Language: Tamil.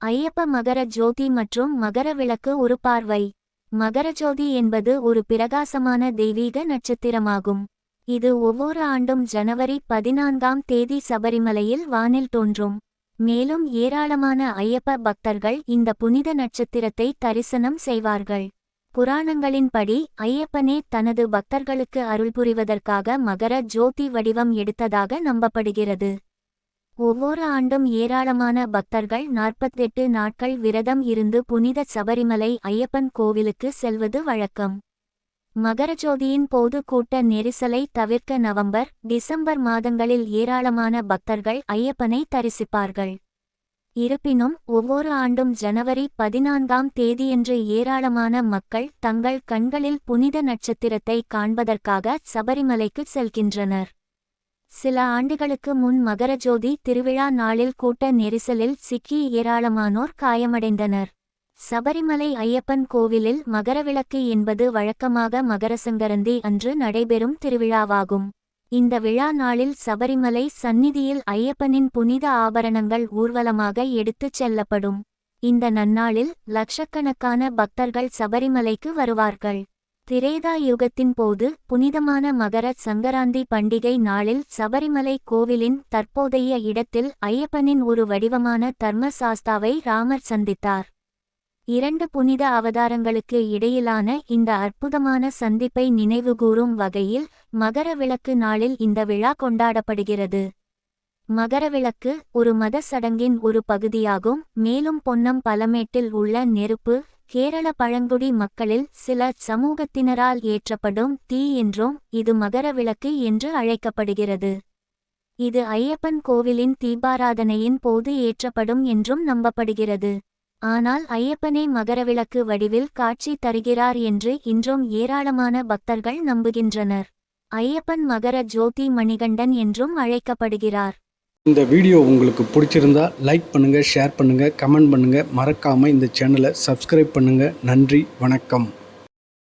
ஐயப்ப மகர ஜோதி மற்றும் மகர விளக்கு ஒரு பார்வை. மகர ஜோதி என்பது ஒரு பிரகாசமான தெய்வீக நட்சத்திரமாகும். இது ஒவ்வொரு ஆண்டும் ஜனவரி 14ஆம் தேதி சபரிமலையில் வானில் தோன்றும். மேலும் ஏராளமான ஐயப்ப பக்தர்கள் இந்த புனித நட்சத்திரத்தை தரிசனம் செய்வார்கள். புராணங்களின்படி ஐயப்பனே தனது பக்தர்களுக்கு அருள் புரிவதற்காக மகர ஜோதி வடிவம் எடுத்ததாக நம்பப்படுகிறது. ஒவ்வொரு ஆண்டும் ஏராளமான பக்தர்கள் 48 நாட்கள் விரதம் இருந்து புனித சபரிமலை ஐயப்பன் கோவிலுக்கு செல்வது வழக்கம். மகரஜோதியின் போது கூட்ட நெரிசலை தவிர்க்க நவம்பர், டிசம்பர் மாதங்களில் ஏராளமான பக்தர்கள் ஐயப்பனை தரிசிப்பார்கள். இருப்பினும் ஒவ்வொரு ஆண்டும் ஜனவரி 14ஆம் தேதியன்று ஏராளமான மக்கள் தங்கள் கண்களில் புனித நட்சத்திரத்தை காண்பதற்காக சபரிமலைக்கு செல்கின்றனர். சில ஆண்டுகளுக்கு முன் மகரஜோதி திருவிழா நாளில் கூட்ட நெரிசலில் சிக்கி ஏராளமானோர் காயமடைந்தனர். சபரிமலை ஐயப்பன் கோவிலில் மகரவிளக்கு என்பது வழக்கமாக மகரசங்கரந்தி அன்று நடைபெறும் திருவிழாவாகும். இந்த விழா நாளில் சபரிமலை சந்நிதியில் ஐயப்பனின் புனித ஆபரணங்கள் ஊர்வலமாக எடுத்துச் செல்லப்படும். இந்த நன்னாளில் லட்சக்கணக்கான பக்தர்கள் சபரிமலைக்கு வருவார்கள். திரேதா யுகத்தின் போது புனிதமான மகர சங்கராந்தி பண்டிகை நாளில் சபரிமலை கோவிலின் தற்போதைய இடத்தில் ஐயப்பனின் ஒரு வடிவமான தர்மசாஸ்தாவை ராமர் சந்தித்தார். 2 புனித அவதாரங்களுக்கு இடையிலான இந்த அற்புதமான சந்திப்பை நினைவுகூரும் வகையில் மகர விளக்கு நாளில் இந்த விழா கொண்டாடப்படுகிறது. மகரவிளக்கு ஒரு மத சடங்கின் ஒரு பகுதியாகும். மேலும் பொன்னம் பலமேட்டில் உள்ள நெருப்பு கேரள பழங்குடி மக்களில் சில சமூகத்தினரால் ஏற்றப்படும் தீ என்றும் இது மகரவிளக்கு என்று அழைக்கப்படுகிறது. இது ஐயப்பன் கோவிலின் தீபாராதனையின் போது ஏற்றப்படும் என்றும் நம்பப்படுகிறது. ஆனால் ஐயப்பனே மகரவிளக்கு வடிவில் காட்சி தருகிறார் என்று இன்றும் ஏராளமான பக்தர்கள் நம்புகின்றனர். ஐயப்பன் மகர ஜோதி மணிகண்டன் என்றும் அழைக்கப்படுகிறார். இந்த வீடியோ உங்களுக்கு பிடிச்சிருந்தா லைக் பண்ணுங்கள், ஷேர் பண்ணுங்கள், கமெண்ட் பண்ணுங்கள். மறக்காமல் இந்த சேனலை சப்ஸ்கிரைப் பண்ணுங்கள். நன்றி, வணக்கம்.